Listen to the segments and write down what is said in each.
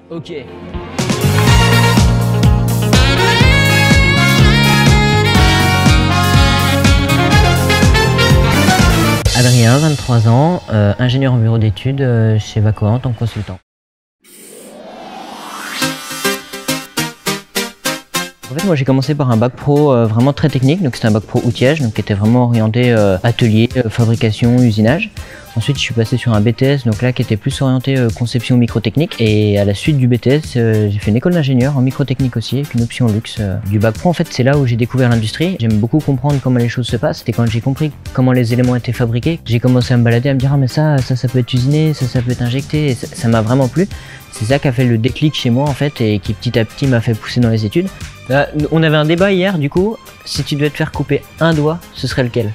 Ok. Adrien, 23 ans, ingénieur en bureau d'études chez Vacoa en tant que consultant. En fait, moi j'ai commencé par un bac pro vraiment très technique, donc c'était un bac pro outillage, donc qui était vraiment orienté atelier, fabrication, usinage. Ensuite je suis passé sur un BTS, donc là qui était plus orienté conception microtechnique, et à la suite du BTS j'ai fait une école d'ingénieur en microtechnique aussi, avec une option luxe. Du bac pro en fait c'est là où j'ai découvert l'industrie. J'aime beaucoup comprendre comment les choses se passent, et quand j'ai compris comment les éléments étaient fabriqués, j'ai commencé à me balader, à me dire ah mais ça peut être usiné, ça peut être injecté, et ça m'a vraiment plu. C'est ça qui a fait le déclic chez moi en fait, et qui petit à petit m'a fait pousser dans les études. Là, on avait un débat hier du coup, si tu devais te faire couper un doigt, ce serait lequel?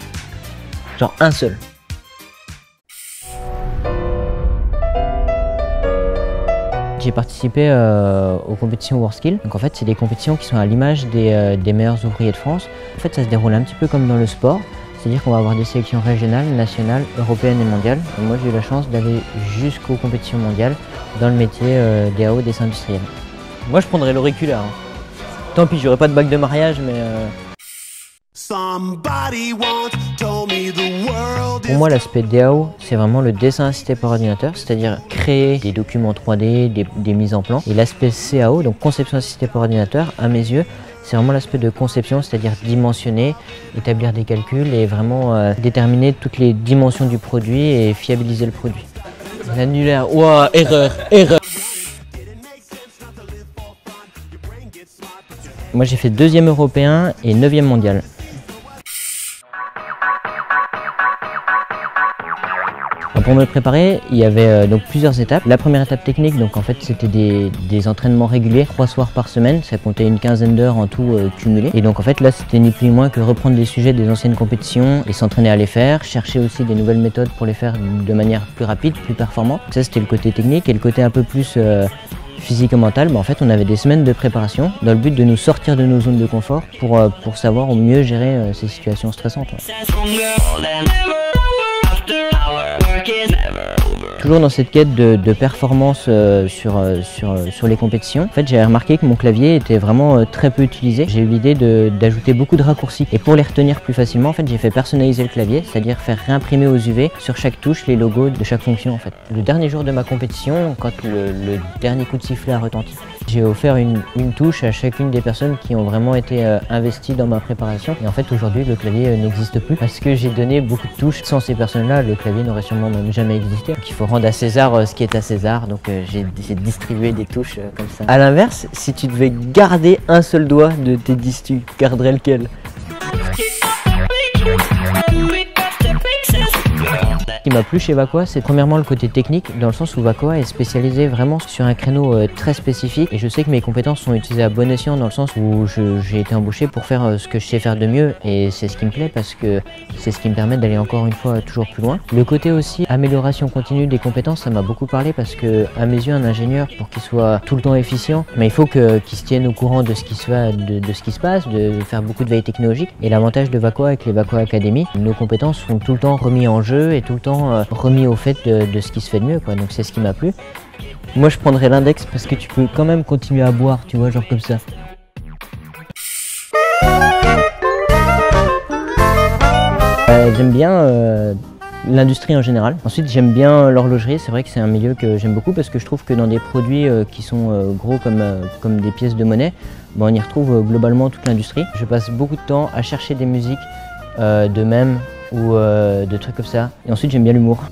Genre un seul. J'ai participé aux compétitions WorldSkill. Donc en fait c'est des compétitions qui sont à l'image des meilleurs ouvriers de France. En fait ça se déroule un petit peu comme dans le sport, c'est-à-dire qu'on va avoir des sélections régionales, nationales, européennes et mondiales. Et moi j'ai eu la chance d'aller jusqu'aux compétitions mondiales dans le métier DAO, dessin industriel. Moi je prendrais l'auriculaire. Hein. Tant pis, j'aurais pas de bague de mariage, mais pour moi, l'aspect DAO, c'est vraiment le dessin assisté par ordinateur, c'est-à-dire créer des documents 3D, des mises en plan. Et l'aspect CAO, donc conception assistée par ordinateur, à mes yeux, c'est vraiment l'aspect de conception, c'est-à-dire dimensionner, établir des calculs et vraiment déterminer toutes les dimensions du produit et fiabiliser le produit. L'annulaire, ouah, erreur. Moi j'ai fait 2e européen et 9e mondial. Pour me préparer, il y avait donc plusieurs étapes. La première étape technique, donc en fait c'était des entraînements réguliers, 3 soirs par semaine, ça comptait une quinzaine d'heures en tout cumulé. Et donc en fait là c'était ni plus ni moins que reprendre des sujets des anciennes compétitions et s'entraîner à les faire, chercher aussi des nouvelles méthodes pour les faire de manière plus rapide, plus performante. Ça c'était le côté technique, et le côté un peu plus physique et mental, en fait on avait des semaines de préparation dans le but de nous sortir de nos zones de confort pour savoir au mieux gérer ces situations stressantes. Toujours dans cette quête de performance sur les compétitions, en fait j'ai remarqué que mon clavier était vraiment très peu utilisé. J'ai eu l'idée d'ajouter beaucoup de raccourcis, et pour les retenir plus facilement, en fait j'ai fait personnaliser le clavier, c'est-à-dire faire réimprimer aux UV sur chaque touche les logos de chaque fonction en fait. Le dernier jour de ma compétition, quand le dernier coup de sifflet a retenti, j'ai offert une touche à chacune des personnes qui ont vraiment été investies dans ma préparation. Et en fait aujourd'hui le clavier n'existe plus parce que j'ai donné beaucoup de touches. Sans ces personnes-là, le clavier n'aurait sûrement même jamais existé. Donc il faut rendre à César ce qui est à César, donc j'ai distribué des touches comme ça. A l'inverse, si tu devais garder un seul doigt de tes 10, tu garderais lequel? Ce qui m'a plu chez Vacoa, c'est premièrement le côté technique, dans le sens où Vacoa est spécialisé vraiment sur un créneau très spécifique, et je sais que mes compétences sont utilisées à bon escient, dans le sens où j'ai été embauché pour faire ce que je sais faire de mieux, et c'est ce qui me plaît parce que c'est ce qui me permet d'aller encore une fois toujours plus loin. Le côté aussi amélioration continue des compétences, ça m'a beaucoup parlé, parce que à mes yeux un ingénieur, pour qu'il soit tout le temps efficient, mais il faut qu'il se tienne au courant de ce qui se passe, de faire beaucoup de veille technologique. Et l'avantage de Vacoa avec les Vacoa Academy, nos compétences sont tout le temps remises en jeu et tout le temps remis au fait de ce qui se fait de mieux, quoi. Donc c'est ce qui m'a plu. Moi je prendrais l'index parce que tu peux quand même continuer à boire, tu vois, genre comme ça. J'aime bien l'industrie en général. Ensuite j'aime bien l'horlogerie, c'est vrai que c'est un milieu que j'aime beaucoup, parce que je trouve que dans des produits qui sont gros comme des pièces de monnaie, on y retrouve globalement toute l'industrie. Je passe beaucoup de temps à chercher des musiques de mèmes ou de trucs comme ça. Et ensuite j'aime bien l'humour.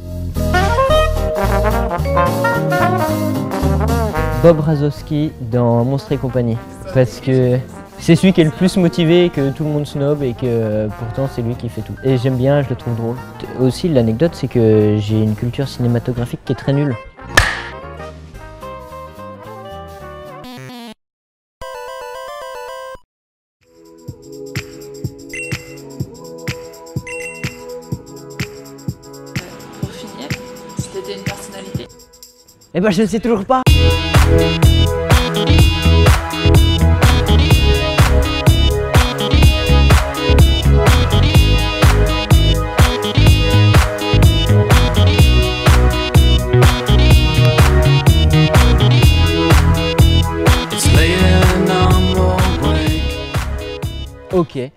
Bob Razowski dans Monstres et compagnie, parce que c'est celui qui est le plus motivé, que tout le monde snob, et que pourtant c'est lui qui fait tout. Et j'aime bien, je le trouve drôle. Aussi l'anecdote, c'est que j'ai une culture cinématographique qui est très nulle. Pour finir, si t'étais une personnalité. Eh ben je ne sais toujours pas. Ok.